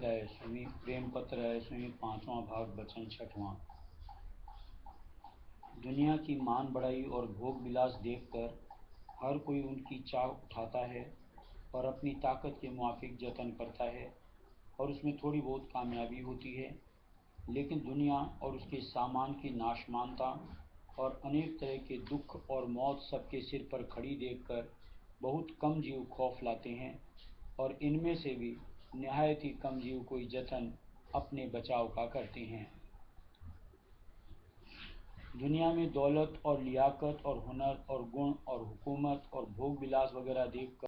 है प्रेम पत्र है 5वां भाग वचन 6वां। दुनिया की मान बढ़ाई और भोग विलास देखकर हर कोई उनकी चाह उठाता है और अपनी ताकत के मुआफिक जतन करता है और उसमें थोड़ी बहुत कामयाबी होती है, लेकिन दुनिया और उसके सामान की नाशमानता और अनेक तरह के दुख और मौत सबके सिर पर खड़ी देखकर बहुत कम जीव खौफ लाते हैं और इनमें से भी नहायत ही कम जीव कोई जतन अपने बचाव का करते हैं। दुनिया में दौलत और लियाकत और हुनर और गुण और हुकूमत और भोग विलास वगैरह देखकर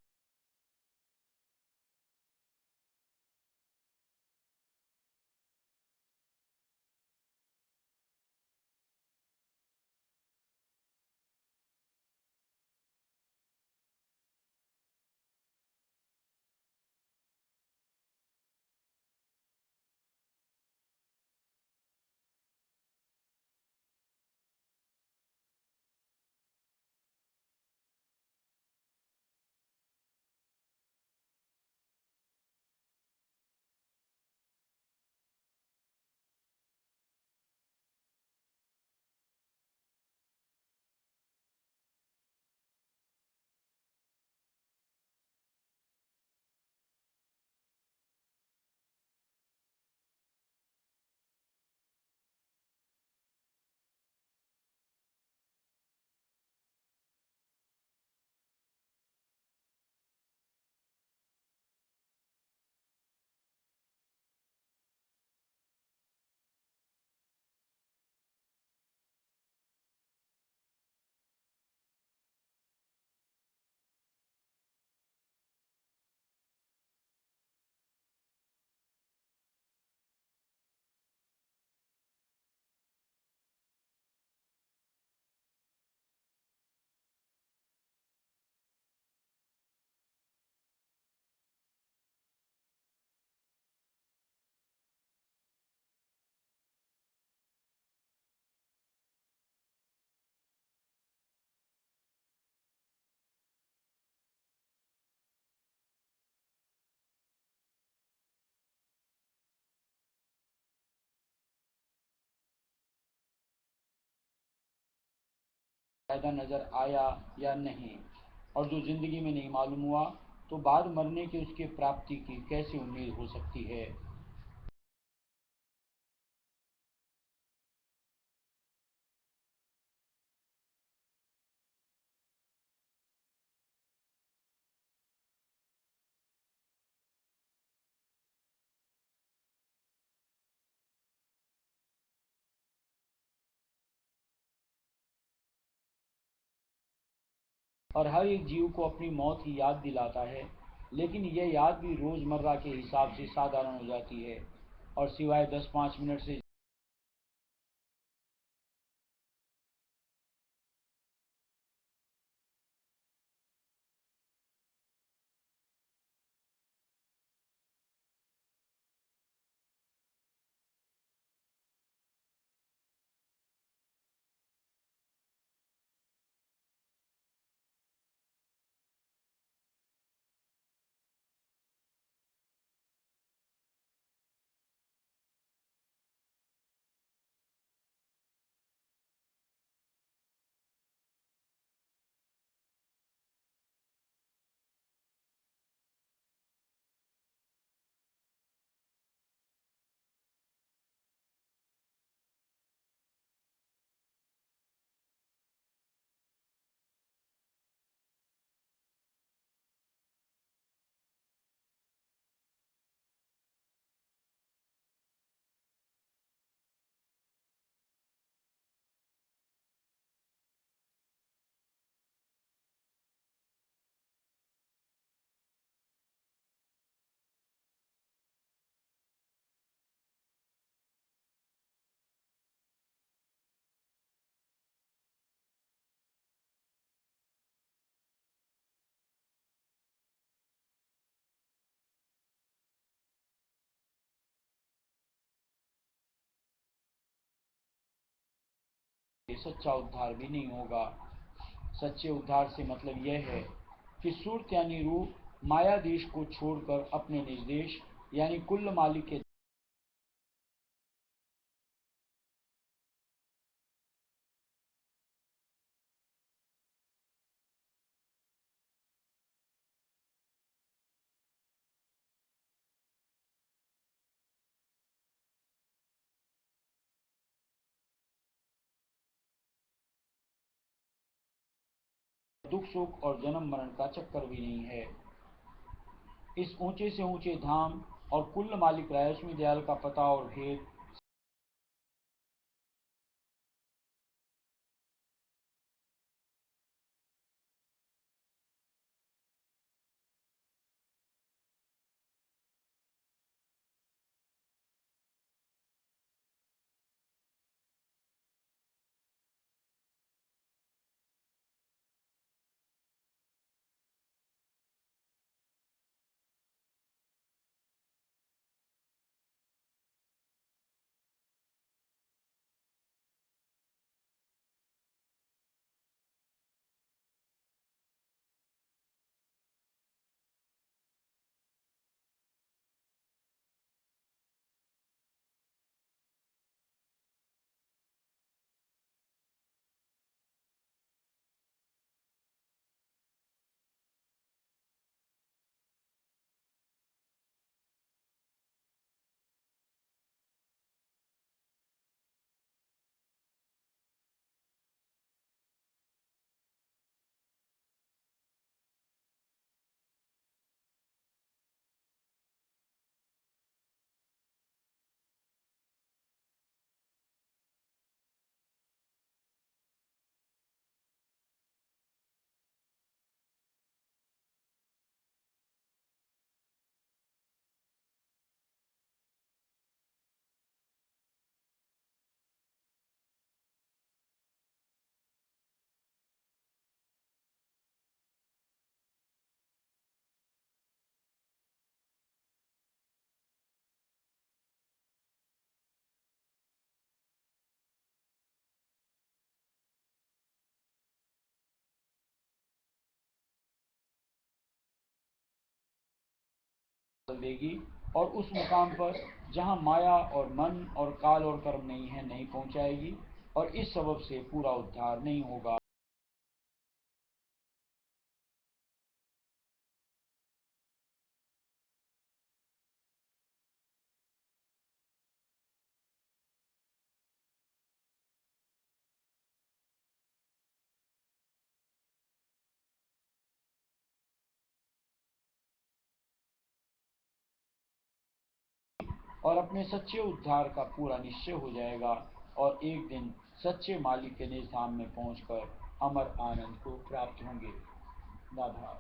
फायदा नजर आया या नहीं, और जो जिंदगी में नहीं मालूम हुआ तो बाद मरने की उसके प्राप्ति की कैसे उम्मीद हो सकती है। और हर एक जीव को अपनी मौत की याद दिलाता है, लेकिन यह याद भी रोज़मर्रा के हिसाब से साधारण हो जाती है और सिवाय 10-5 मिनट से सच्चा उद्धार भी नहीं होगा। सच्चे उद्धार से मतलब यह है कि सूरत यानी रूह मायादेश को छोड़कर अपने निज देश यानी कुल मालिक के दुख सुख और जन्म मरण का चक्कर भी नहीं है। इस ऊंचे से ऊंचे धाम और कुल मालिक रायस्वामी दयाल का पता और भेद देगी और उस मुकाम पर जहाँ माया और मन और काल और कर्म नहीं है नहीं पहुँचाएगी, और इस सबब से पूरा उद्धार नहीं होगा। और अपने सच्चे उद्धार का पूरा निश्चय हो जाएगा और एक दिन सच्चे मालिक के निज धाम में पहुंचकर अमर आनंद को प्राप्त होंगे। राधा।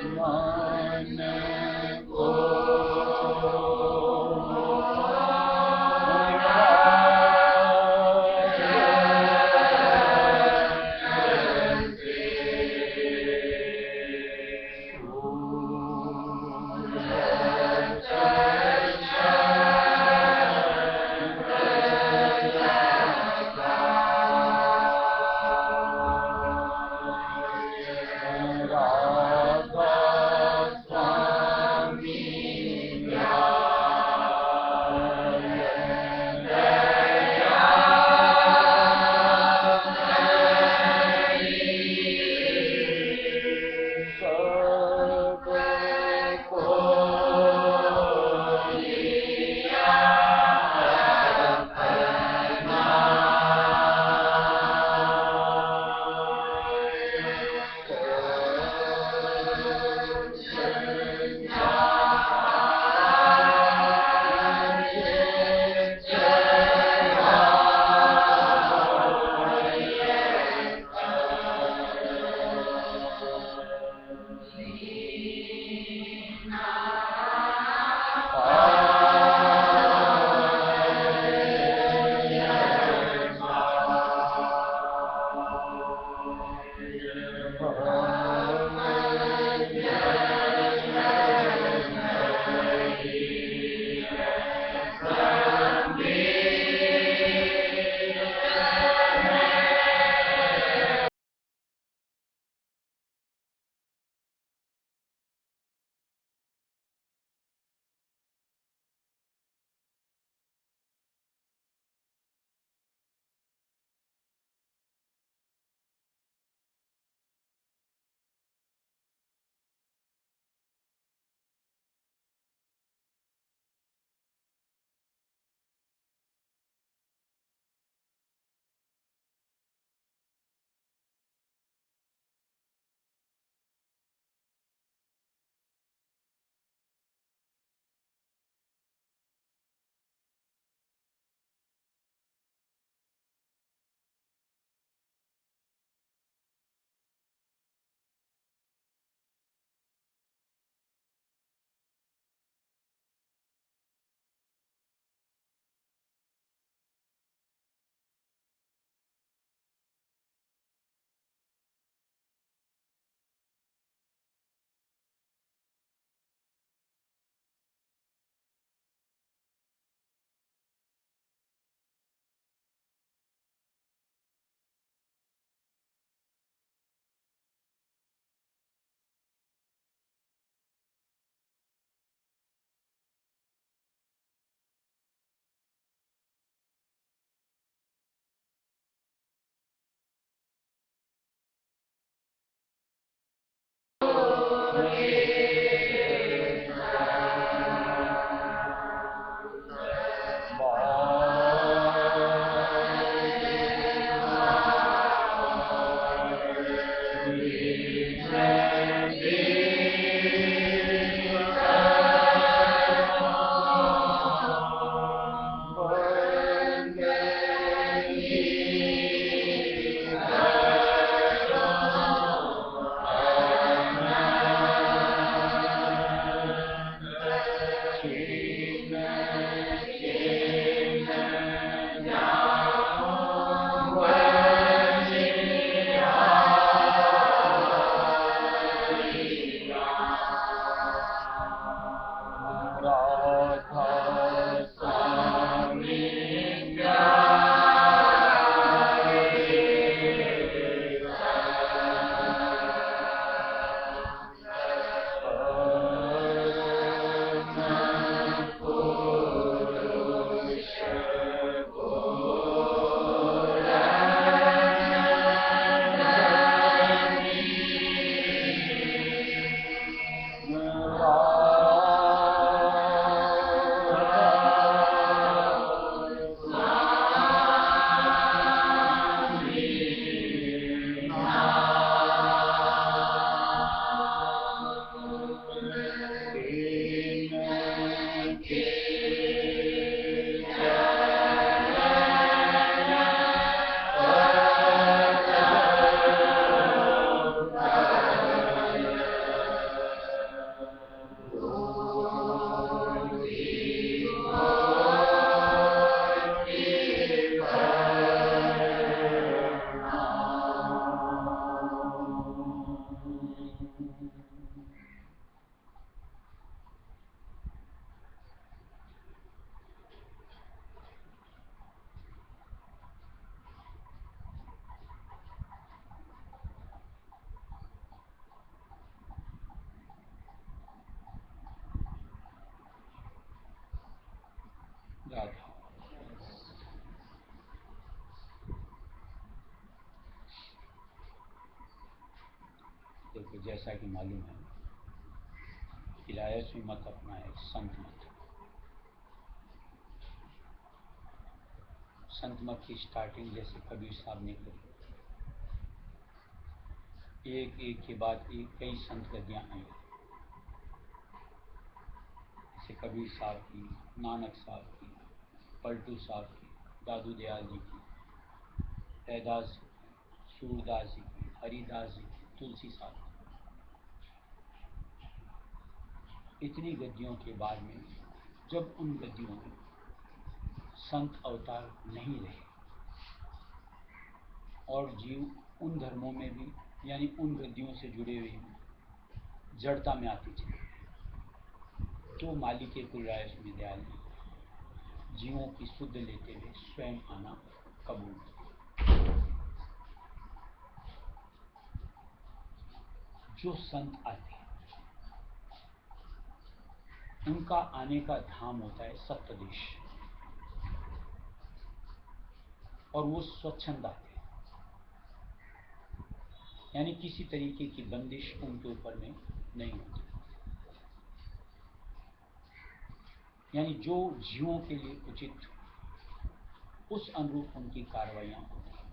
मन को तो जैसा कि मालूम है कि रायस्वी मत अपना है संत मत। संत मत की स्टार्टिंग जैसे कबीर साहब ने करी, एक एक के बाद एक कई संत गद्दियाँ आई, जैसे कबीर साहब की, नानक साहब की, पलटू साहब की, दादू दयाल जी की, रैदास जी की, सूरदास जी की, हरिदास जी की, तुलसी साहब की। इतनी गद्दियों के बाद में जब उन गद्दियों में संत अवतार नहीं रहे और जीव उन धर्मों में भी यानी उन गद्दियों से जुड़े हुए भी जड़ता में आती चली, तो मालिक कुलरायस्वी दयाल ने जीवों की शुद्ध लेते हुए स्वयं आना कबूल किया। जो संत आते हैं उनका आने का धाम होता है सप्तदेश, और वो स्वच्छंद आते हैं, यानी किसी तरीके की बंदिश उनके ऊपर में नहीं होती, यानी जो जीवों के लिए उचित उस अनुरूप उनकी कार्रवाइयाँ होती हैं।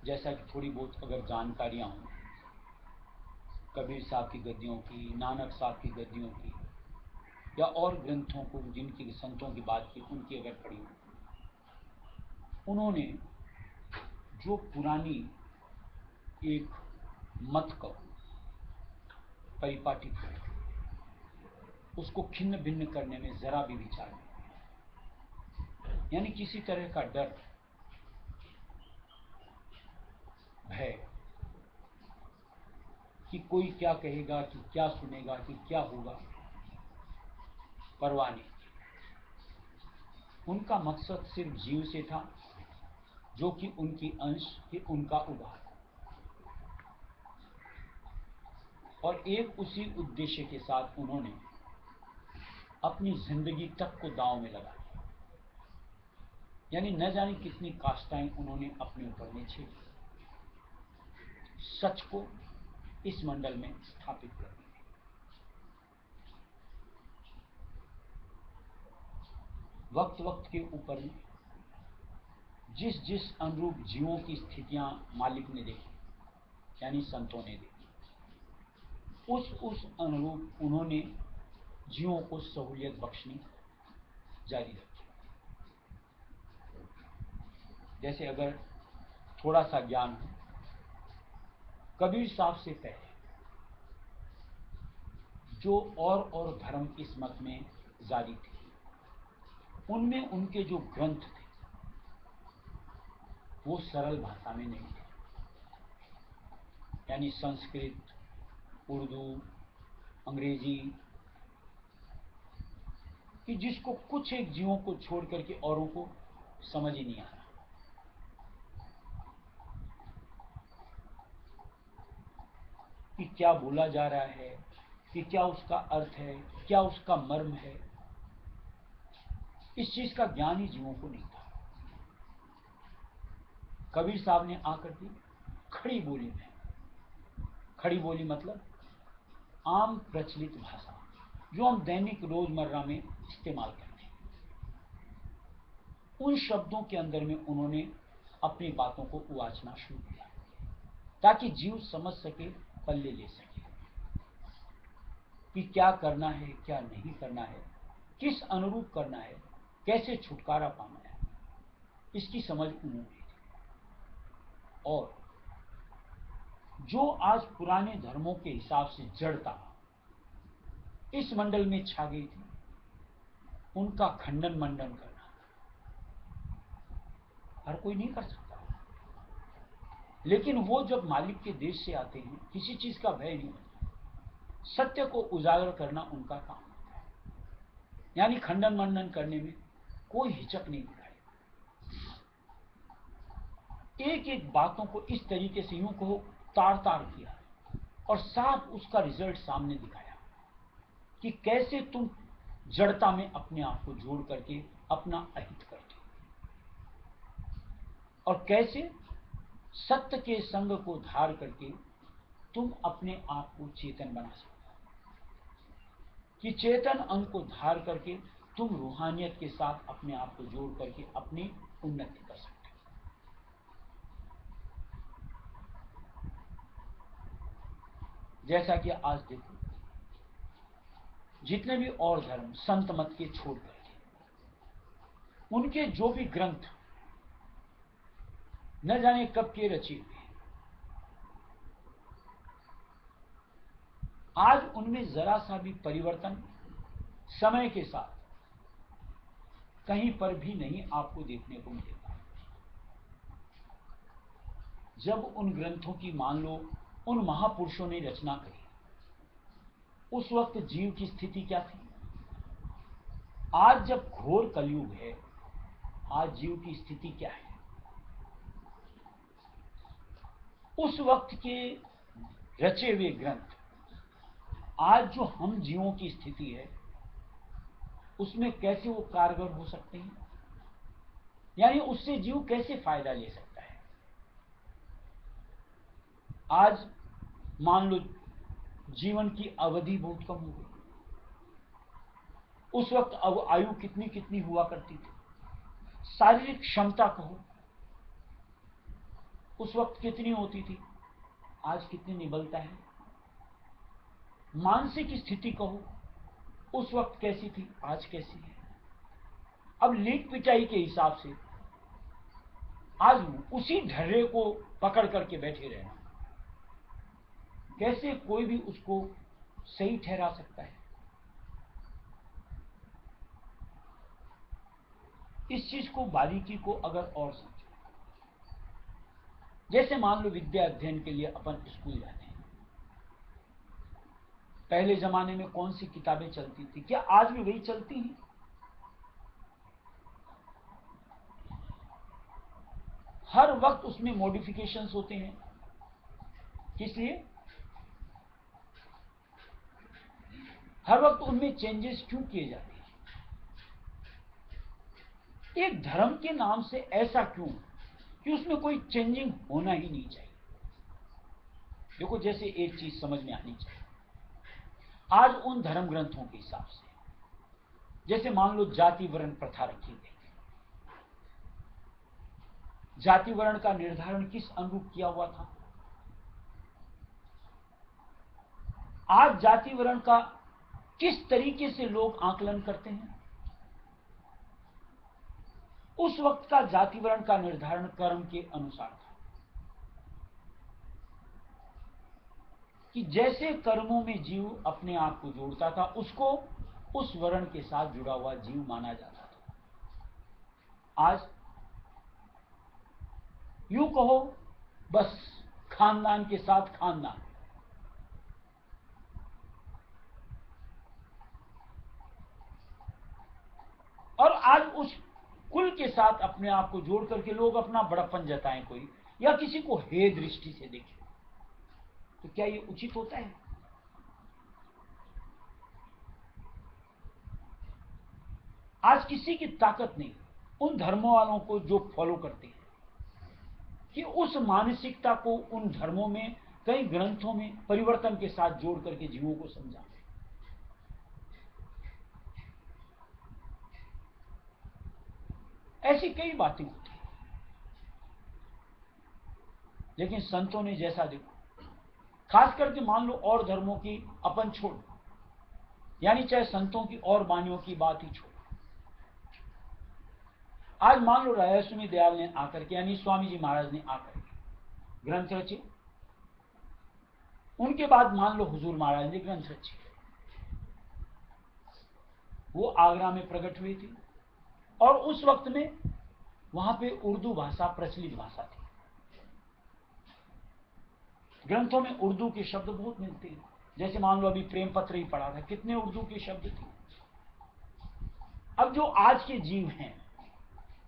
जैसा कि थोड़ी बहुत अगर जानकारियाँ हों कबीर साहब की गद्दियों की, नानक साहब की गद्दियों की, या और ग्रंथों को जिनकी संतों की बात की उनकी अगर पढ़ी, उन्होंने जो पुरानी एक मत को परिपाटी किया उसको खिन्न भिन्न करने में जरा भी विचार नहीं, यानी किसी तरह का डर, भय कि कोई क्या कहेगा, कि क्या सुनेगा, कि क्या होगा, परवाह नहीं। उनका मकसद सिर्फ जीव से था जो कि उनकी अंश कि उनका उद्धार, और एक उसी उद्देश्य के साथ उन्होंने अपनी जिंदगी तक को दांव में लगा दिया, यानी न जाने कितनी काष्ठाएं उन्होंने अपने ऊपर में छेड़ी सच को इस मंडल में स्थापित कर दिया। वक्त वक्त के ऊपर में जिस जिस अनुरूप जीवों की स्थितियां मालिक ने देखी, यानी संतों ने देखी, उस अनुरूप उन्होंने जीवों को सहूलियत बख्शनी जारी रखी। जैसे अगर थोड़ा सा ज्ञान हो, कबीर साहब से पहले जो और धर्म इस मत में जारी थे, उनमें उनके जो ग्रंथ थे वो सरल भाषा में नहीं थे, यानी संस्कृत, उर्दू, अंग्रेजी, कि जिसको कुछ एक जीवों को छोड़ करके औरों को समझ ही नहीं आ रहा, कि क्या बोला जा रहा है, कि क्या उसका अर्थ है, क्या उसका मर्म है, इस चीज का ज्ञान ही जीवों को नहीं था। कबीर साहब ने आकर के खड़ी बोली में, खड़ी बोली मतलब आम प्रचलित भाषा जो हम दैनिक रोजमर्रा में इस्तेमाल करते हैं, उन शब्दों के अंदर में उन्होंने अपनी बातों को उवाचना शुरू किया ताकि जीव समझ सके, पल्ले ले सके कि क्या करना है, क्या नहीं करना है, किस अनुरूप करना है, कैसे छुटकारा पाना है, इसकी समझ उन्होंने दी। और जो आज पुराने धर्मों के हिसाब से जड़ता इस मंडल में छा गई थी, उनका खंडन मंडन करना हर कोई नहीं कर सकता, लेकिन वो जब मालिक के देश से आते हैं किसी चीज का भय नहीं होता, सत्य को उजागर करना उनका काम होता है, यानी खंडन मंडन करने में कोई हिचक नहीं दिखाई, एक एक बातों को इस तरीके से यूं कहो तार तार किया और साफ उसका रिजल्ट सामने दिखाया कि कैसे तुम जड़ता में अपने आप को जोड़ करके अपना अहित करते हो, और कैसे सत्य के संग को धार करके तुम अपने आप को चेतन बना सकते हो, कि चेतन अंग को धार करके तुम रूहानियत के साथ अपने आप को जोड़ करके अपनी उन्नति कर सकते हो। जैसा कि आज देखो, जितने भी और धर्म संत मत के छोड़ करके उनके जो भी ग्रंथ न जाने कब के रचे हुए, आज उनमें जरा सा भी परिवर्तन समय के साथ कहीं पर भी नहीं आपको देखने को मिलेगा। जब उन ग्रंथों की मान लो उन महापुरुषों ने रचना करी, उस वक्त जीव की स्थिति क्या थी? आज जब घोर कलयुग है, आज जीव की स्थिति क्या है? उस वक्त के रचे हुए ग्रंथ आज जो हम जीवों की स्थिति है उसमें कैसे वो कारगर हो सकते हैं, यानी उससे जीव कैसे फायदा ले सकता है? आज मान लो जीवन की अवधि बहुत कम हो गई। उस वक्त अब आयु कितनी कितनी हुआ करती थी, शारीरिक क्षमता कहो उस वक्त कितनी होती थी, आज कितनी निबलता है। मानसिक स्थिति कहो उस वक्त कैसी थी, आज कैसी है। अब लीक पिटाई के हिसाब से आज उसी ढर्रे को पकड़ करके बैठे रहना, कैसे कोई भी उसको सही ठहरा सकता है? इस चीज को बारीकी को अगर और समझो, जैसे मान लो विद्या अध्ययन के लिए अपन स्कूल जाते हैं, पहले जमाने में कौन सी किताबें चलती थी, क्या आज भी वही चलती हैं? हर वक्त उसमें मॉडिफिकेशंस होते हैं। किस लिए? हर वक्त उनमें चेंजेस क्यों किए जाते हैं? एक धर्म के नाम से ऐसा क्यों कि उसमें कोई चेंजिंग होना ही नहीं चाहिए? देखो, जैसे एक चीज समझ में आनी चाहिए, आज उन धर्म ग्रंथों के हिसाब से, जैसे मान लो जाति वर्ण प्रथा रखी गई, जाति वर्ण का निर्धारण किस अनुरूप किया हुआ था? आज जाति वर्ण का किस तरीके से लोग आकलन करते हैं? उस वक्त का जाति वर्ण का निर्धारण कर्म के अनुसार था, कि जैसे कर्मों में जीव अपने आप को जोड़ता था उसको उस वर्ण के साथ जुड़ा हुआ जीव माना जाता था। आज यूं कहो बस खानदान के साथ खानदान, और आज उस कुल के साथ अपने आप को जोड़ करके लोग अपना बड़प्पन जताएं कोई, या किसी को हे दृष्टि से देखें, तो क्या ये उचित होता है? आज किसी की ताकत नहीं उन धर्मों वालों को जो फॉलो करते हैं कि उस मानसिकता को उन धर्मों में कई ग्रंथों में परिवर्तन के साथ जोड़ करके जीवों को समझाएं। ऐसी कई बातें होती हैं, लेकिन संतों ने जैसा देखो, खास करके मान लो और धर्मों की अपन छोड़, यानी चाहे संतों की और वाणियों की बात ही छोड़, आज मान लो रायस्वामी दयाल ने आकर के, यानी स्वामी जी महाराज ने आकर के ग्रंथ रचे, उनके बाद मान लो हुजूर महाराज ने ग्रंथ रचे, वो आगरा में प्रकट हुए थे और उस वक्त में वहां पे उर्दू भाषा प्रचलित भाषा थी। ग्रंथों में उर्दू के शब्द बहुत मिलते हैं, जैसे मान लो अभी प्रेम पत्र ही पढ़ा था, कितने उर्दू के शब्द थे। अब जो आज के जीव हैं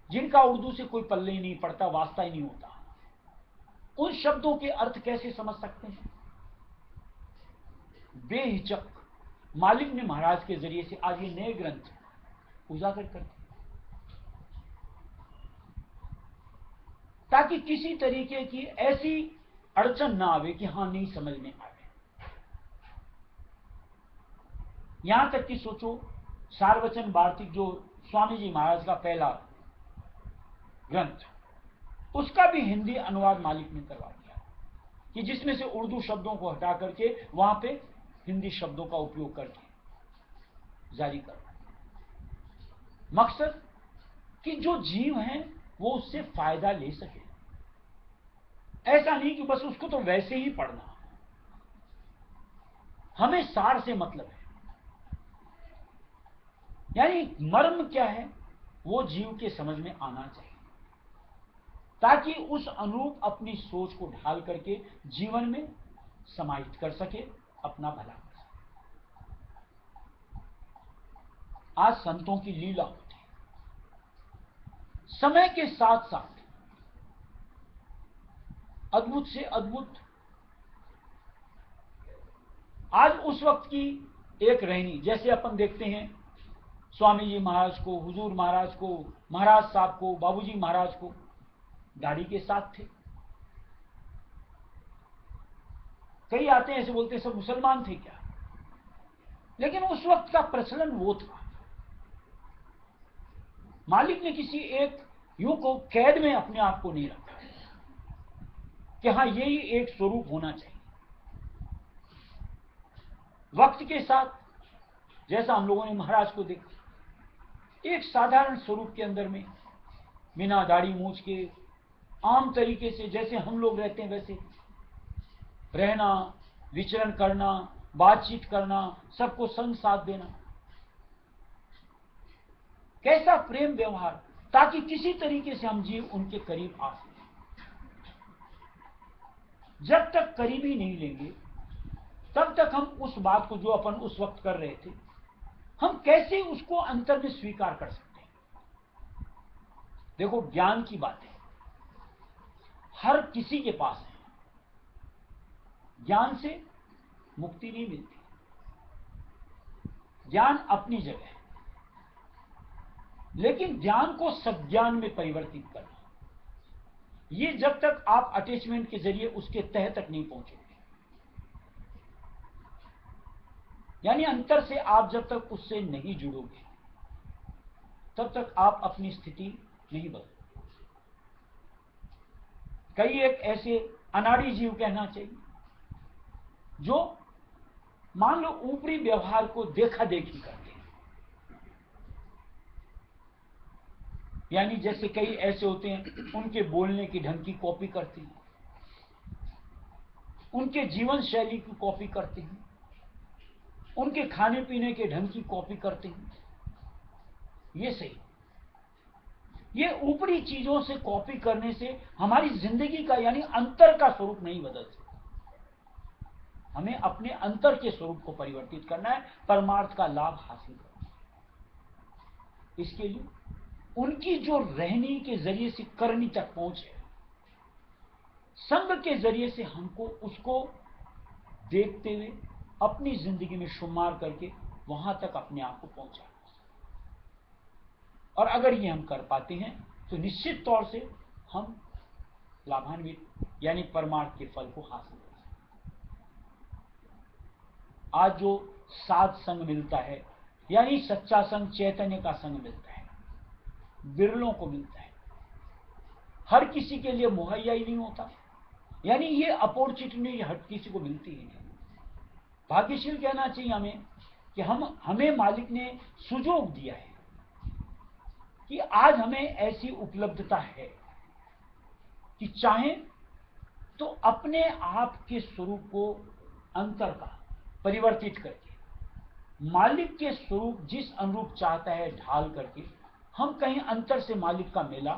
जिनका उर्दू से कोई पल्ले ही नहीं पड़ता, वास्ता ही नहीं होता, उन शब्दों के अर्थ कैसे समझ सकते हैं? बेहिचक मालिक ने महाराज के जरिए से आज ये नए ग्रंथ उजागर करते, ताकि किसी तरीके की ऐसी अड़चन ना आवे कि हाँ नहीं समझ में आवे। यहां तक कि सोचो, सारवचन वार्तिक जो स्वामी जी महाराज का पहला ग्रंथ, उसका भी हिंदी अनुवाद मालिक ने करवा दिया कि जिसमें से उर्दू शब्दों को हटा करके वहां पे हिंदी शब्दों का उपयोग करके जारी करवा। मकसद कि जो जीव हैं वो उससे फायदा ले सके, ऐसा नहीं कि बस उसको तो वैसे ही पढ़ना, हमें सार से मतलब है। यानी मर्म क्या है वो जीव के समझ में आना चाहिए, ताकि उस अनुरूप अपनी सोच को ढाल करके जीवन में समाहित कर सके, अपना भला कर सके। आज संतों की लीला होती है, समय के साथ साथ अद्भुत से अद्भुत। आज उस वक्त की एक रहनी, जैसे अपन देखते हैं स्वामी जी महाराज को, हुजूर महाराज को, महाराज साहब को, बाबूजी महाराज को दाढ़ी के साथ थे। कई आते हैं ऐसे बोलते हैं सब मुसलमान थे क्या, लेकिन उस वक्त का प्रचलन वो था। मालिक ने किसी एक यूं को कैद में अपने आप को नहीं रखा कि हाँ यही एक स्वरूप होना चाहिए। वक्त के साथ जैसा हम लोगों ने महाराज को देखा, एक साधारण स्वरूप के अंदर में, बिना दाढ़ी मूछ के, आम तरीके से जैसे हम लोग रहते हैं वैसे रहना, विचरण करना, बातचीत करना, सबको संग साथ देना। कैसा प्रेम व्यवहार, ताकि किसी तरीके से हम जीव उनके करीब आ सके। जब तक करीबी नहीं लेंगे तब तक हम उस बात को जो अपन उस वक्त कर रहे थे, हम कैसे उसको अंतर में स्वीकार कर सकते हैं। देखो ज्ञान की बात है, हर किसी के पास है, ज्ञान से मुक्ति नहीं मिलती। ज्ञान अपनी जगह है, लेकिन ज्ञान को सज्ञान में परिवर्तित करना, ये जब तक आप अटैचमेंट के जरिए उसके तह तक नहीं पहुंचोगे, यानी अंतर से आप जब तक उससे नहीं जुड़ोगे तब तक आप अपनी स्थिति नहीं बदलोगे। कई एक ऐसे अनाड़ी जीव कहना चाहिए जो मान लो ऊपरी व्यवहार को देखा देखी करते हैं। यानी जैसे कई ऐसे होते हैं उनके बोलने की ढंग की कॉपी करते हैं, उनके जीवन शैली की कॉपी करते हैं, उनके खाने पीने के ढंग की कॉपी करते हैं। ये सही, ये ऊपरी चीजों से कॉपी करने से हमारी जिंदगी का यानी अंतर का स्वरूप नहीं बदल सकता। हमें अपने अंतर के स्वरूप को परिवर्तित करना है, परमार्थ का लाभ हासिल करना है। इसके लिए उनकी जो रहनी के जरिए से करनी तक पहुंच है, संग के जरिए से हमको उसको देखते हुए अपनी जिंदगी में शुमार करके वहां तक अपने आप को पहुंचाना। और अगर ये हम कर पाते हैं तो निश्चित तौर से हम लाभान्वित यानी परमार्थ के फल को हासिल कर सकते हैं। आज जो साध संग मिलता है, यानी सच्चा संग, चैतन्य का संग मिलता है, बिरलों को मिलता है, हर किसी के लिए मुहैया ही नहीं होता। यानी ये अपॉर्चुनिटी हर किसी को मिलती ही नहीं। भाग्यशील कहना चाहिए हमें कि हमें मालिक ने सुजोग दिया है कि आज हमें ऐसी उपलब्धता है कि चाहें तो अपने आप के स्वरूप को अंतर का परिवर्तित करके मालिक के स्वरूप जिस अनुरूप चाहता है ढाल करके हम कहीं अंतर से मालिक का मेला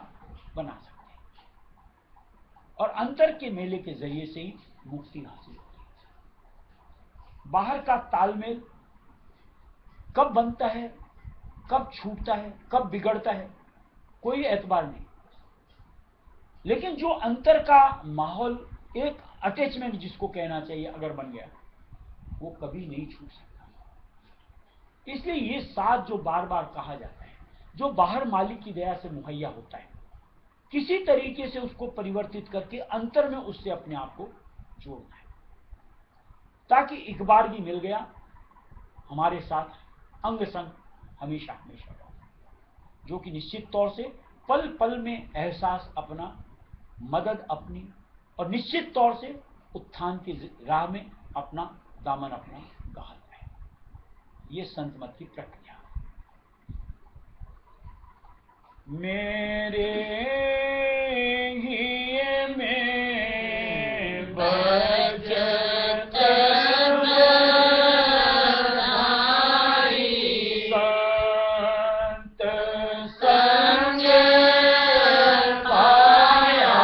बना सकते हैं, और अंतर के मेले के जरिए से ही मुक्ति हासिल होती है। बाहर का तालमेल कब बनता है, कब छूटता है, कब बिगड़ता है, कोई एतबार नहीं। लेकिन जो अंतर का माहौल, एक अटैचमेंट जिसको कहना चाहिए, अगर बन गया वो कभी नहीं छूट सकता। इसलिए ये साथ जो बार बार कहा जाता है, जो बाहर मालिक की दया से मुहैया होता है, किसी तरीके से उसको परिवर्तित करके अंतर में उससे अपने आप को जोड़ना है, ताकि एक बार भी मिल गया हमारे साथ अंग संग हमेशा हमेशा रहो, जो कि निश्चित तौर से पल पल में एहसास अपना, मदद अपनी, और निश्चित तौर से उत्थान की राह में अपना दामन अपना गालता है। ये संत मत की प्रक्रिया। मेरे ही में बजत संत संग पाया,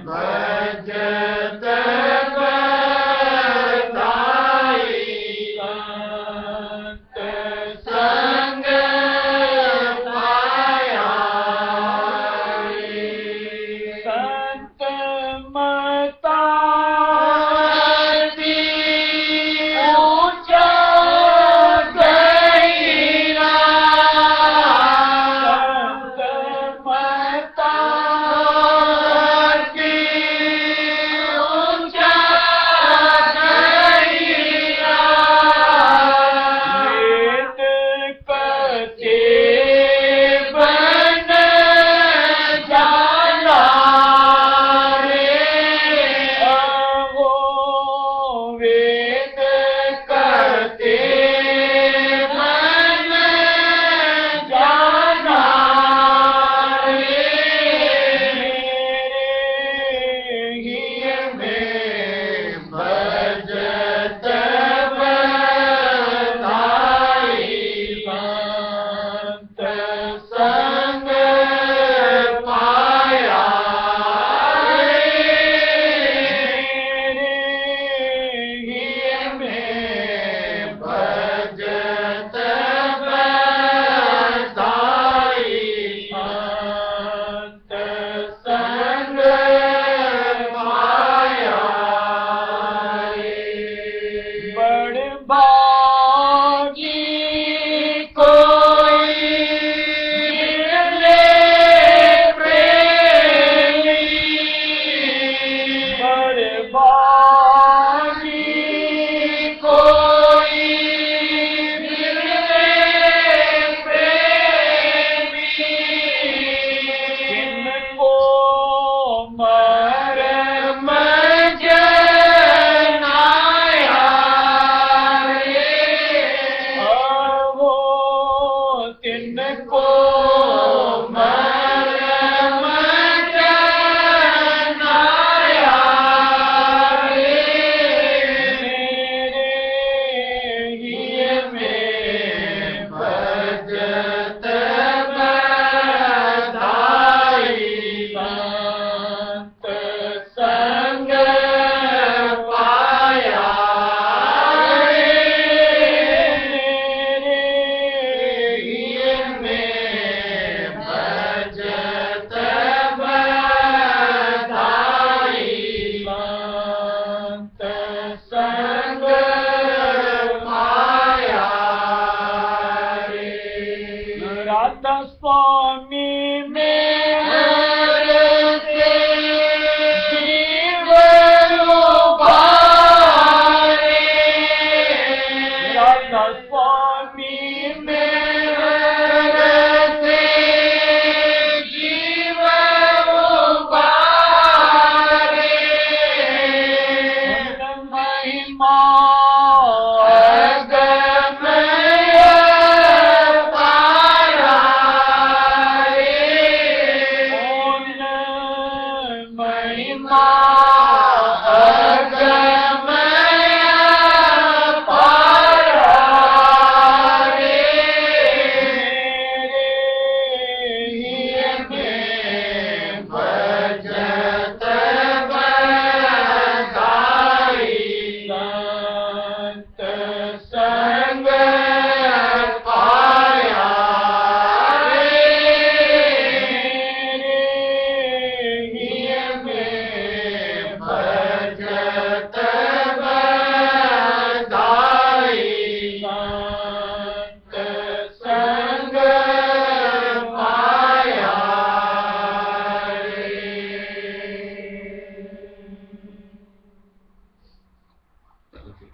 बजत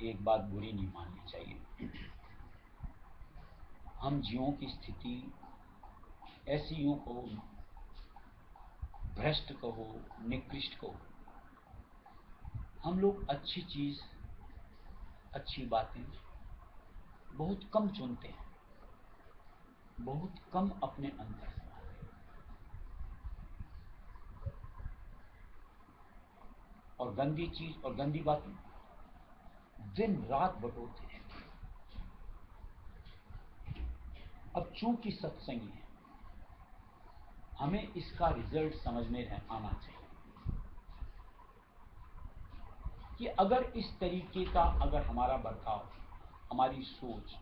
एक बात बुरी नहीं माननी चाहिए। हम जीवों की स्थिति ऐसी, यूं कहो, भ्रष्ट कहो, निकृष्ट कहो, हम लोग अच्छी चीज, अच्छी बातें बहुत कम चुनते हैं, बहुत कम अपने अंदर समाते हैं, और गंदी चीज और गंदी बातें दिन रात बटोरते हैं। अब चूंकि सत्संगी है, हमें इसका रिजल्ट समझ में आना चाहिए कि अगर इस तरीके का अगर हमारा बर्ताव, हमारी सोच,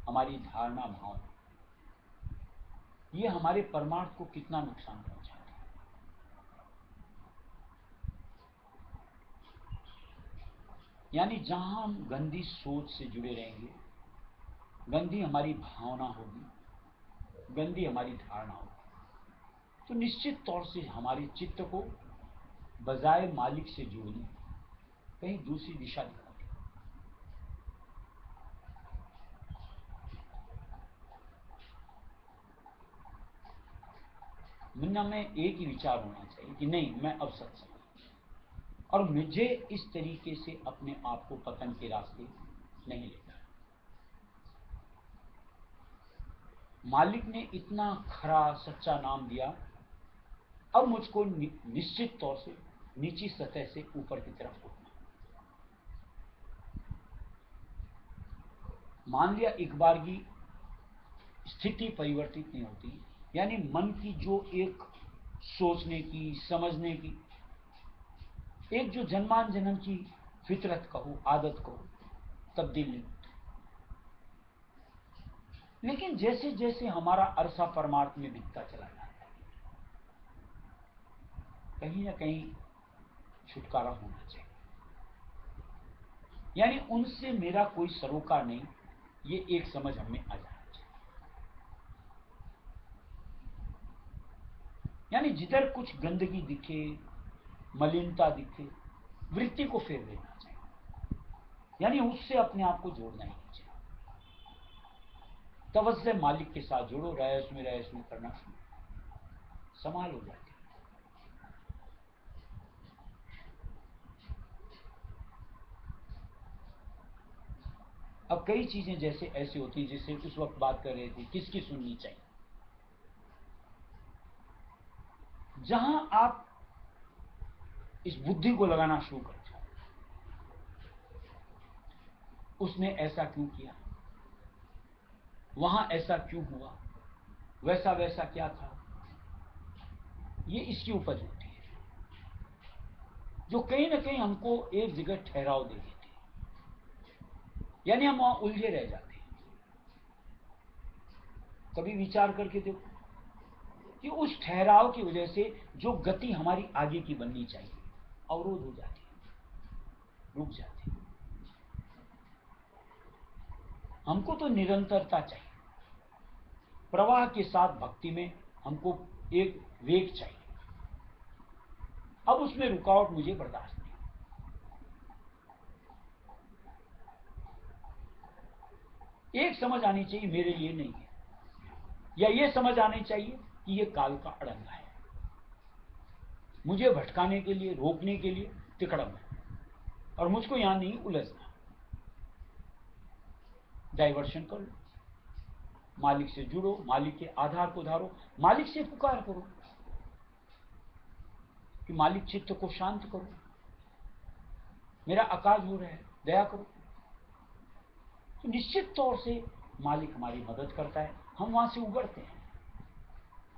हमारी धारणा, भाव, ये हमारे परमार्थ को कितना नुकसान पहुंचाता है। यानी जहां हम गंदी सोच से जुड़े रहेंगे, गंदी हमारी भावना होगी, गंदी हमारी धारणा होगी, तो निश्चित तौर से हमारे चित्त को बजाय मालिक से जोड़ने कहीं दूसरी दिशा दिखाती है। मन में एक ही विचार होना चाहिए कि नहीं, मैं अब सत्संग, और मुझे इस तरीके से अपने आप को पतन के रास्ते नहीं लेना। मालिक ने इतना खरा सच्चा नाम दिया, अब मुझको निश्चित तौर से नीची सतह से ऊपर की तरफ उठना। मान लिया एक बार की स्थिति परिवर्तित नहीं होती, यानी मन की जो एक सोचने की, समझने की, एक जो जन्मान जन्म की फितरत कहो, आदत कहो, तब्दील नहीं होती। लेकिन जैसे जैसे हमारा अरसा परमार्थ में बीतता चला जाता है, कहीं ना कहीं छुटकारा होना चाहिए। यानी उनसे मेरा कोई सरोकार नहीं, ये एक समझ हमें आ जाना चाहिए। यानी जिधर कुछ गंदगी दिखे, मलिनता दिखे, वृत्ति को फेर देना चाहिए, यानी उससे अपने आप को जोड़ना ही चाहिए। तवज्जो मालिक के साथ जोड़ो, रहस्य में करना शुरू, संभाल हो जाती। अब कई चीजें जैसे ऐसी होती, जैसे उस वक्त बात कर रहे थे, किसकी सुननी चाहिए। जहां आप इस बुद्धि को लगाना शुरू करते हो, उसने ऐसा क्यों किया, वहां ऐसा क्यों हुआ, वैसा वैसा क्या था, ये इसकी उपज होती है, जो कहीं ना कहीं हमको एक जगह ठहराव दे देती है। यानी हम वहां उलझे रह जाते हैं। कभी विचार करके देखो कि उस ठहराव की वजह से जो गति हमारी आगे की बननी चाहिए, अवरोध हो जाती है, रुक जाती है। हमको तो निरंतरता चाहिए, प्रवाह के साथ भक्ति में हमको एक वेग चाहिए। अब उसमें रुकावट मुझे बर्दाश्त नहीं। एक समझ आनी चाहिए, मेरे लिए नहीं है, या ये समझ आनी चाहिए कि ये काल का अड़ंगा है, मुझे भटकाने के लिए, रोकने के लिए तिकड़म है। और मुझको यहां नहीं उलझना। डाइवर्शन कर लो, मालिक से जुड़ो, मालिक के आधार को धारो, मालिक से पुकार करो कि मालिक चित्त को शांत करो, मेरा अकाज हो रहा है, दया करो। तो निश्चित तौर से मालिक हमारी मदद करता है, हम वहां से उबरते हैं,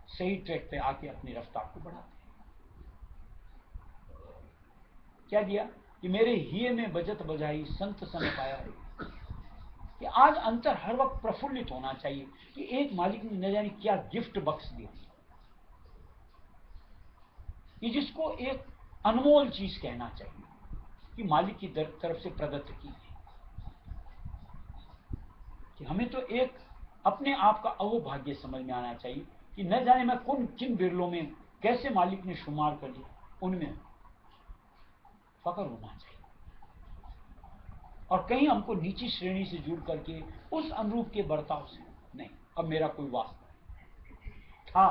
सही ट्रैक पे आके अपनी रफ्तार को बढ़ाते हैं। क्या दिया कि मेरे हिये में बजत बजाई संत सन पाया है, कि आज अंतर हर वक्त प्रफुल्लित होना चाहिए कि एक मालिक ने न जाने क्या गिफ्ट बख्श दिया, कि जिसको एक अनमोल चीज कहना चाहिए कि मालिक की तरफ से प्रदत्त की है। कि हमें तो एक अपने आप का अवभाग्य समझ में आना चाहिए कि न जाने मैं किन बिरलों में कैसे मालिक ने शुमार कर लिया, उनमें फकर होना चाहिए। और कहीं हमको नीची श्रेणी से जुड़ करके उस अनुरूप के बर्ताव से नहीं, अब मेरा कोई वास्ता था,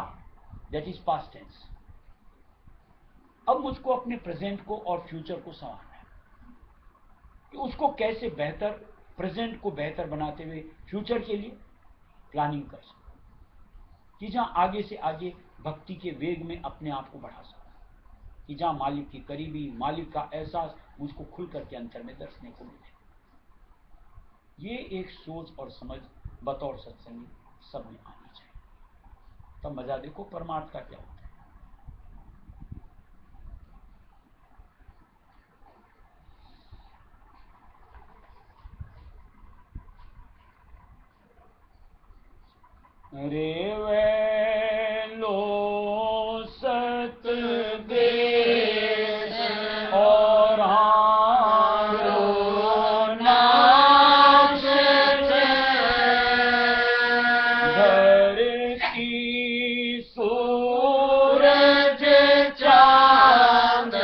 दैट इज पास्ट टेंस। अब मुझको अपने प्रेजेंट को और फ्यूचर को संभालना है कि उसको कैसे बेहतर, प्रेजेंट को बेहतर बनाते हुए फ्यूचर के लिए प्लानिंग कर सकूं, कि जहां आगे से आगे भक्ति के वेग में अपने आप को बढ़ा सकूं, कि जहां मालिक की करीबी, मालिक का एहसास मुझको खुल करके अंतर में दर्शने को मिले। ये एक सोच और समझ बतौर सत्संगी सब में आनी चाहिए। तब मजा देखो परमार्थ का क्या होता है। रे वे लो सत देश और धरती सूरज चांद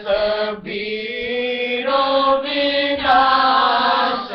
सभी रो विनाश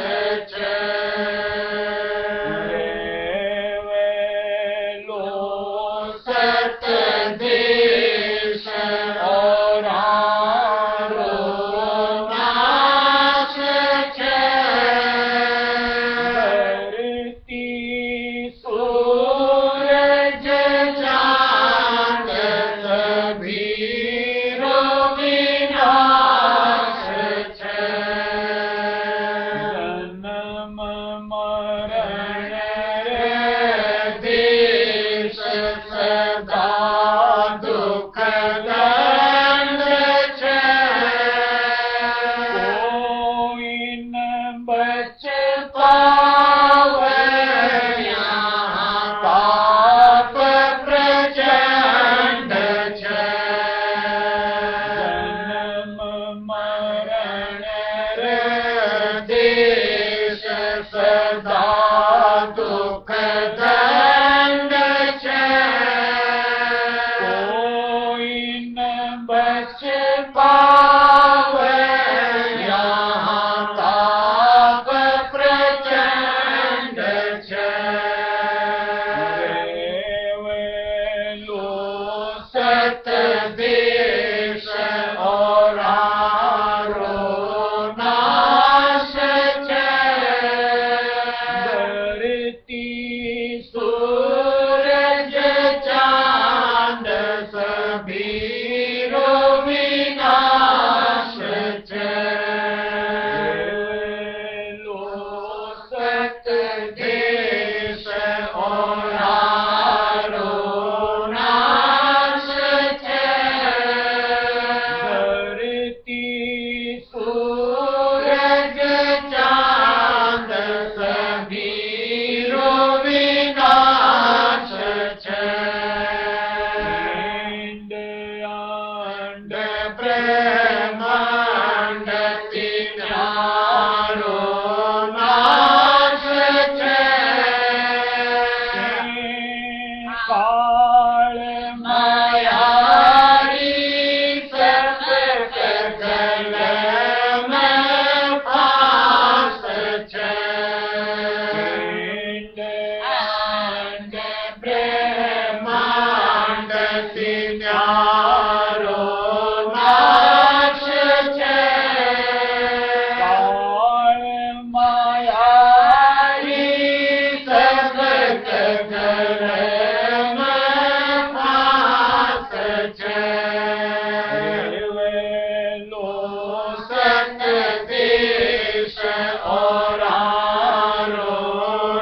और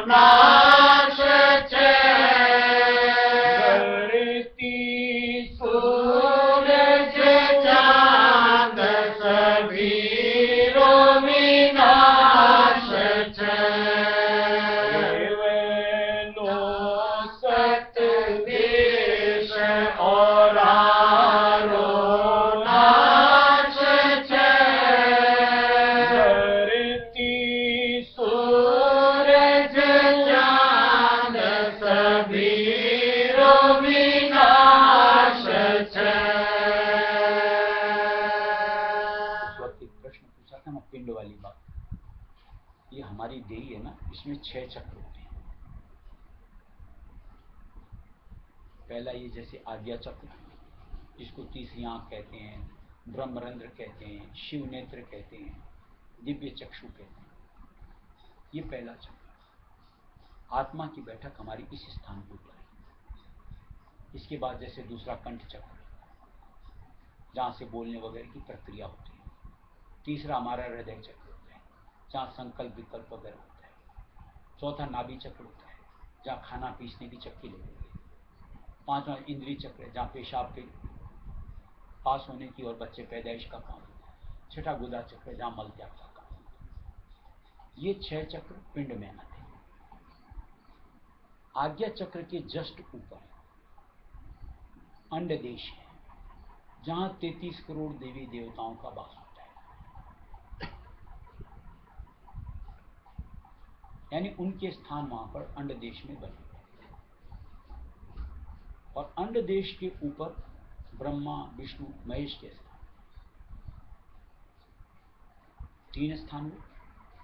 नाश छे धरती सूरज चांद सभी रो विनाश छे वेनो सत देश और नाश छे धरती सूरज चांद सभी रो विनाश छे। उस वक्त एक प्रश्न पूछा था ना पिंड वाली बात। ये हमारी देही है ना, इसमें 6 चक्र होते हैं। पहला ये जैसे आज्ञा चक्र, जिसको तीसरी आंख कहते हैं, ब्रह्मरंध्र कहते हैं, शिव नेत्र कहते हैं, दिव्य चक्षु कहते हैं। ये पहला चक्र। आत्मा की बैठक हमारी इस स्थान के ऊपर है। इसके बाद जैसे दूसरा कंठ चक्र, जहाँ से बोलने वगैरह की प्रक्रिया होती है। तीसरा हमारा हृदय चक्र होता है, जहाँ संकल्प विकल्प वगैरह होता है। चौथा नाभि चक्र होता है, जहाँ खाना पीसने की चक्की लगती है। पांचवा इंद्रिय चक्र है, जहाँ पेशाब के पास होने की और बच्चे पैदाइश का काम होता है। छठा गुदा चक्र है, जहाँ मल त्याग का काम होता है। ये 6 चक्र पिंड में आते हैं। आज्ञा चक्र के जस्ट ऊपर अंड देश है, जहाँ 33 करोड़ देवी देवताओं का वास होता है। यानी उनके स्थान वहां पर अंड देश में बने। और अंड देश के ऊपर ब्रह्मा विष्णु महेश के स्थान, 3 स्थान हुए।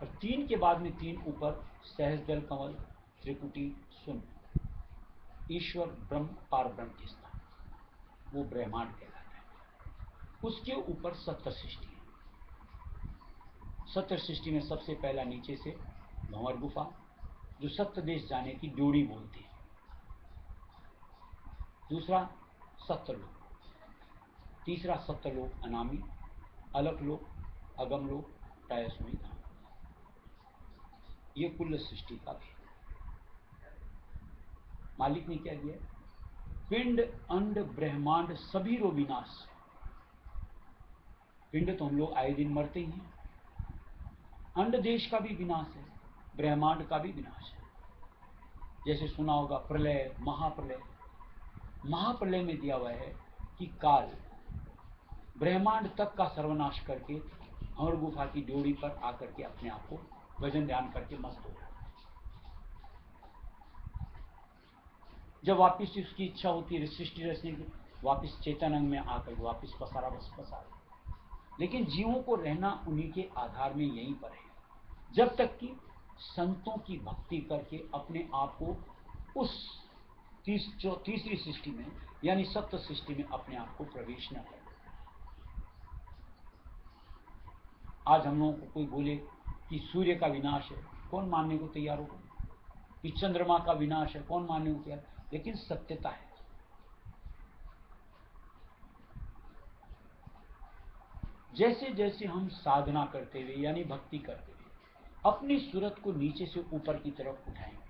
और 3 के बाद में 3 ऊपर सहस्त्रदल कमल त्रिकुटी शून्य, ईश्वर ब्रह्म पार ब्रह्म के स्थान, वो ब्रह्मांड कहलाता है। उसके ऊपर सप्त सृष्टि है। सप्त सृष्टि में सबसे पहला नीचे से भंवर गुफा, जो सप्तदेश जाने की ड्योढ़ी बोलती है। दूसरा सप्तलोक, तीसरा सप्तलोक अनामी, अलकलोक, अगमलोक, टायसुनी धाम। ये कुल सृष्टि का भेद। मालिक ने क्या किया? पिंड अंड ब्रह्मांड सभी रो विनाश। पिंड तो हम लोग आए दिन मरते ही हैं। अंड देश का भी विनाश है, ब्रह्मांड का भी विनाश है। जैसे सुना होगा प्रलय, महाप्रलय। महाप्रलय में दिया हुआ है कि काल ब्रह्मांड तक का सर्वनाश करके भंवर गुफा की ड्योढ़ी पर आकर के अपने आप को भजन ध्यान करके मस्त हो रहा है। जब वापिस उसकी इच्छा होती है सृष्टि रचने की, वापिस चेतन अंग में आकर वापिस पसारा बस पसारा। लेकिन जीवों को रहना उन्हीं के आधार में यहीं पर है, जब तक कि संतों की भक्ति करके अपने आप को उस तीसरी सृष्टि में यानी सप्त सृष्टि में अपने आप को प्रवेश न करें। आज हम लोगों को कोई बोले कि सूर्य का विनाश है, कौन मानने को तैयार होगा? कि चंद्रमा का विनाश है, कौन मानने को तैयार? लेकिन सत्यता है। जैसे जैसे हम साधना करते हुए यानी भक्ति करते हुए अपनी सूरत को नीचे से ऊपर की तरफ उठाएंगे,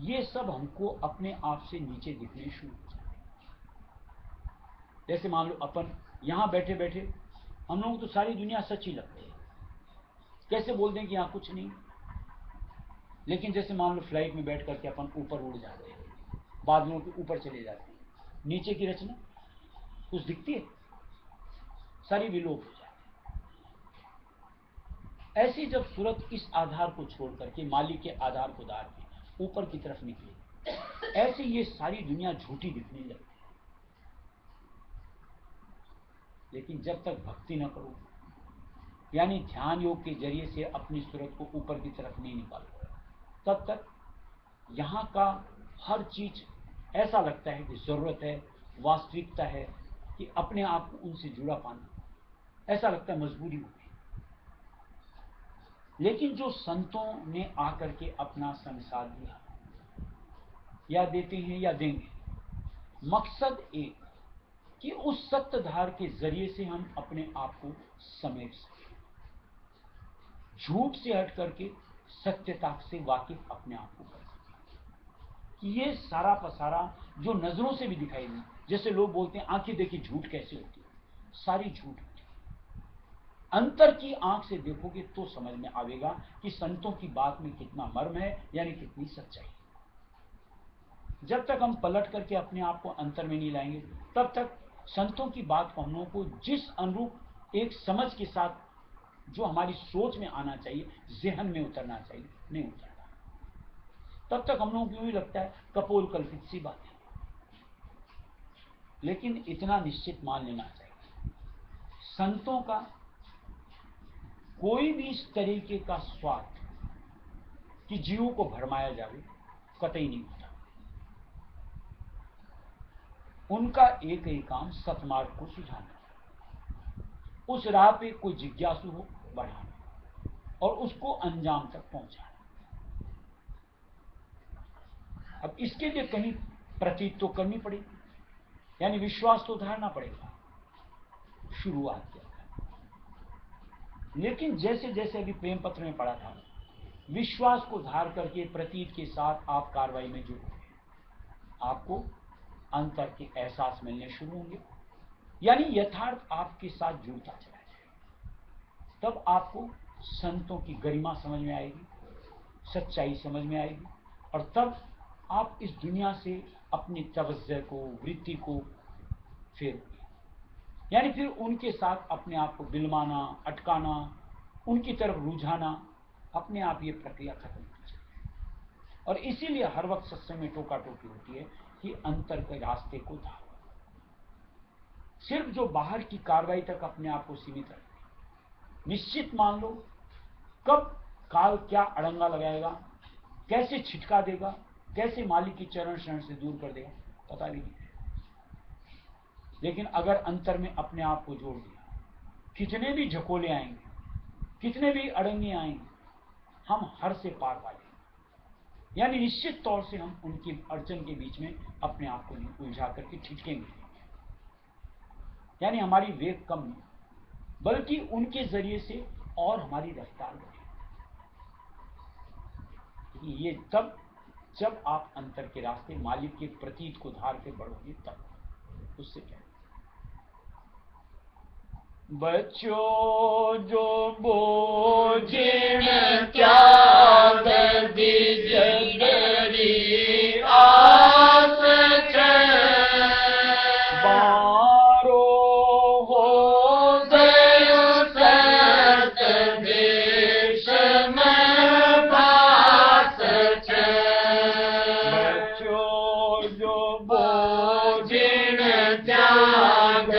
ये सब हमको अपने आप से नीचे दिखने शुरू हो जाते हैं। जैसे मान लो अपन यहां बैठे बैठे हम लोगों को तो सारी दुनिया सच्ची लगती है। कैसे बोल दें कि यहां कुछ नहीं, लेकिन जैसे मान लो फ्लाइट में बैठ करके अपन ऊपर उड़ जाते हैं, बादलों के ऊपर चले जाते हैं, नीचे की रचना कुछ दिखती है? सारी विलोप हो जाती है। ऐसी जब सूरत इस आधार को छोड़ करके मालिक के आधार को दार के ऊपर की तरफ निकले, ऐसे ये सारी दुनिया झूठी दिखने लगती है। लेकिन जब तक भक्ति न करो, यानी ध्यान योग के जरिए से अपनी सूरत को ऊपर की तरफ नहीं निकालो, तब तक यहाँ का हर चीज ऐसा लगता है कि जरूरत है, वास्तविकता है, कि अपने आप को उनसे जुड़ा पाना ऐसा लगता है मजबूरी होगी। लेकिन जो संतों ने आकर के अपना संसार दिया या देते हैं या देंगे, मकसद एक कि उस सत्यधार के जरिए से हम अपने आप को समेट सकें। झूठ से हट करके सत्यता से वाकिफ अपने आप को कर सके। कि ये सारा पसारा जो नजरों से भी दिखाई नहीं, जैसे लोग बोलते हैं आंखें देखी झूठ कैसे होती है, सारी झूठ होती है। अंतर की आंख से देखोगे तो समझ में आवेगा कि संतों की बात में कितना मर्म है, यानी कितनी सच्चाई है। जब तक हम पलट करके अपने आप को अंतर में नहीं लाएंगे, तब तक संतों की बात को हम लोगों को जिस अनुरूप एक समझ के साथ जो हमारी सोच में आना चाहिए, जहन में उतरना चाहिए, नहीं उतरता। तब तक हम लोगों को यूं ही लगता है कपोल कल्पित सी बात है। लेकिन इतना निश्चित मान लेना चाहिए, संतों का कोई भी इस तरीके का स्वार्थ कि जीवों को भरमाया जाए कतई नहीं होता। उनका एक ही काम सतमार्ग को सुझाना, उस राह पे कोई जिज्ञासु हो बढ़ाना और उसको अंजाम तक पहुंचाना। अब इसके लिए कहीं प्रतीत तो करनी पड़ेगी, यानी विश्वास तो धारना पड़ेगा, शुरुआत किया। लेकिन जैसे जैसे अभी प्रेम पत्र में पढ़ा था, विश्वास को धार करके प्रतीत के साथ आप कार्रवाई में जुड़ोगे, आपको अंतर के एहसास मिलने शुरू होंगे, यानी यथार्थ आपके साथ जुड़ता चला जाएगा। तब आपको संतों की गरिमा समझ में आएगी, सच्चाई समझ में आएगी, और तब आप इस दुनिया से अपनी तवज्जो को, वृत्ति को फिर यानी फिर उनके साथ अपने आप को बिलमाना, अटकाना, उनकी तरफ रुझाना, अपने आप ये प्रक्रिया खत्म हो जाए। और इसीलिए हर वक्त सत्संग में टोका टोकी होती है कि अंतर के रास्ते को धारो। सिर्फ जो बाहर की कार्रवाई तक अपने आप को सीमित रखते, निश्चित मान लो कब काल क्या अड़ंगा लगाएगा, कैसे छिटका देगा, कैसे मालिक की चरण शरण से दूर कर देगा, पता भी नहीं। लेकिन अगर अंतर में अपने आप को जोड़ दिया, कितने भी झकोले आएंगे, कितने भी अड़ंगे आएंगे, हम हर से पार पाएंगे। यानी निश्चित तौर से हम उनकी अड़चन के बीच में अपने आप को नहीं उलझा करके ठिठकेंगे। यानी हमारी वेग कम नहीं, बल्कि उनके जरिए से और हमारी रफ्तार बढ़ेगी। ये तब जब आप अंतर के रास्ते मालिक के प्रतीत को धार के बढ़ोगे, तब उससे क्या। बच्चों जो बोझिण त्याग दीजरी आस बारो हो गयो सत देश में भास बच्चों जो बोझिण त्याग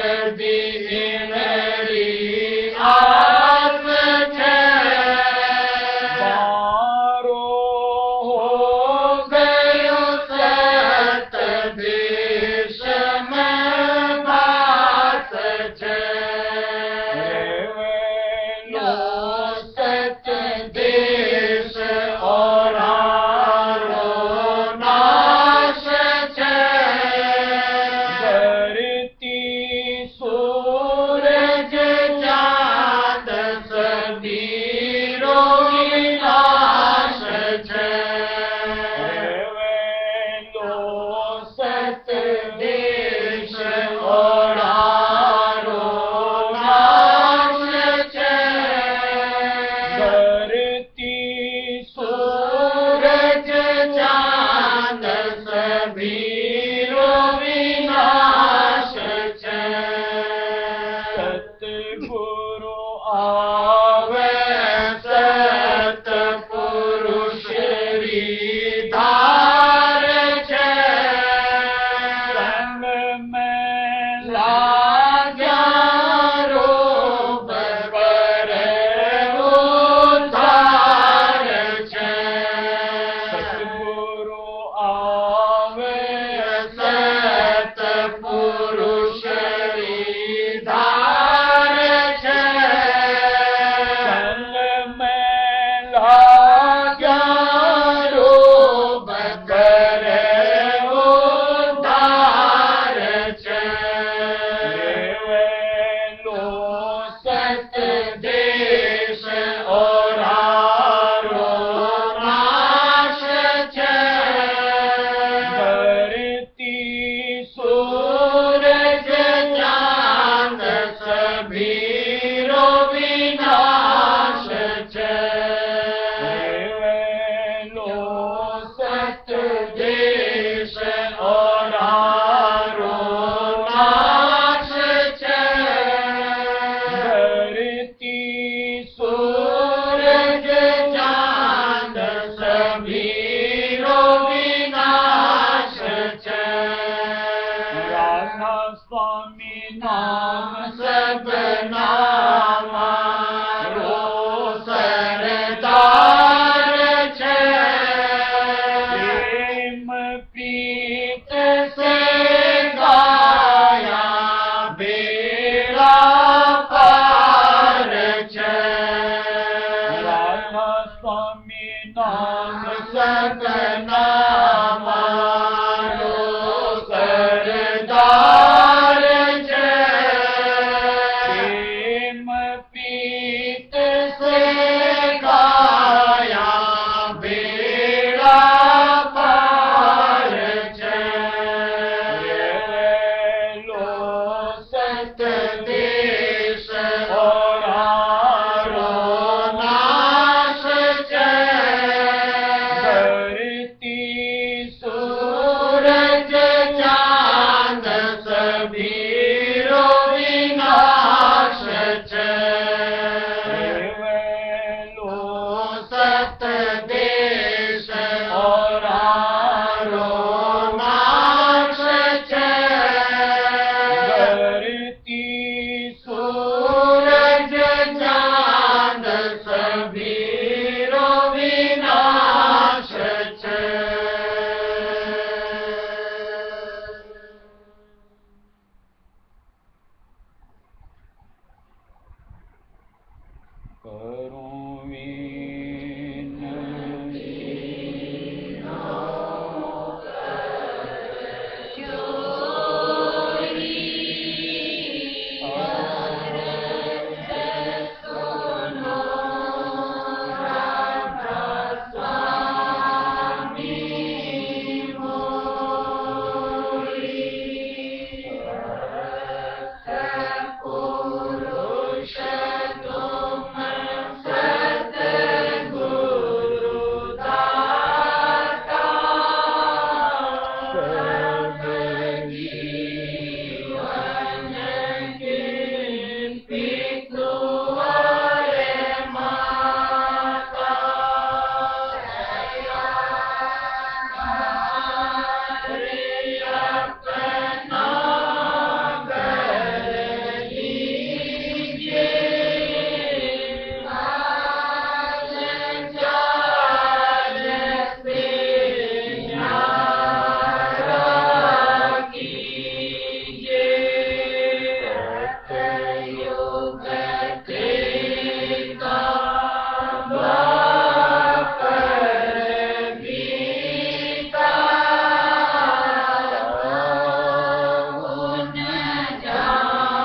देश और स्वामी नाम सतना